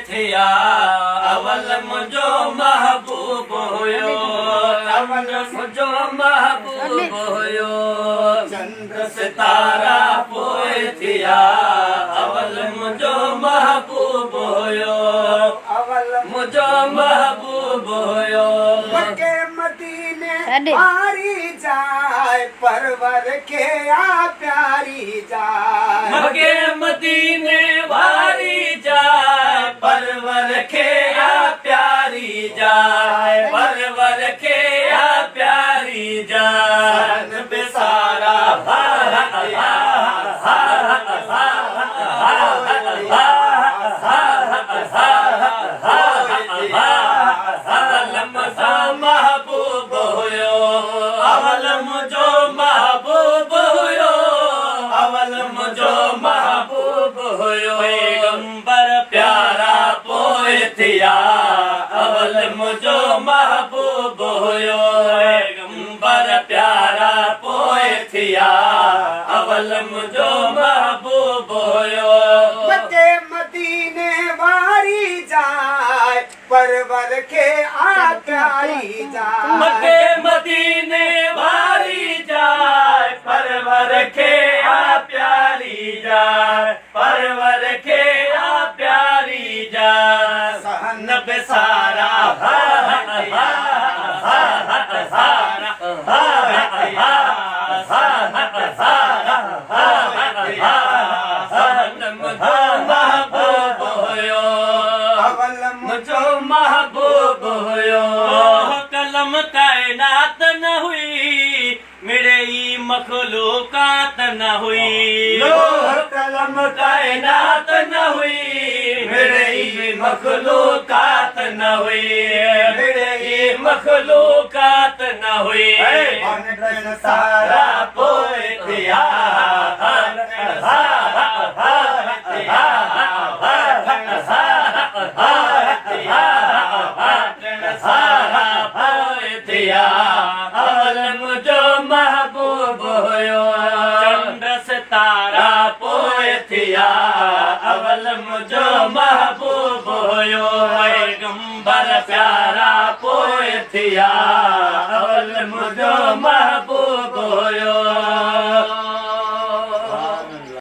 थिया अवल मुझो महबूब हुयो अवल मुझो महबूब हुयो चंद्र सितारा पोए थिया अवल मुझो महबूब हुयो अवल मुझो महबूब हुयो मक्के मदीने मारी जाए परवर के आ प्यारी जाए मक्के मदीने वारी जाए परवर के आ प्यारी जाए परवर के आ प्यारी जाए बेसारा महबूब हुयो अवल मुझो महबूब हुयो अवल मुझो महबूब हुयो पैगंबर प्यारा पोए थिया अवल मुझो महबूब हुयो पैगंबर प्यारा पोए थिया अवल मुझो महबूब हुयो मक्के मदीने वारी जाए परवर के आ प्यारी जाए मक्के मदीने वारी जाए परवर के आ प्यारी जाए परवर के आ प्यारी जाए सहन बेसारा महबूब हुयो अवल मुझो महबूब हुयो कलम कायनात न हुई मेरे ई मखलूकात न हुई कलम कायनात न हुई मेरे ई मखलूकात न हुई मेरे ई मखलूकात न हुई सारा पोए थिया अवल मुझो महबूब हुयो चंद्र सितारा पोए थिया अवल मुझो महबूब हुयो पैगंबर प्यारा पोए थिया अवल मुझो महबूब हुयो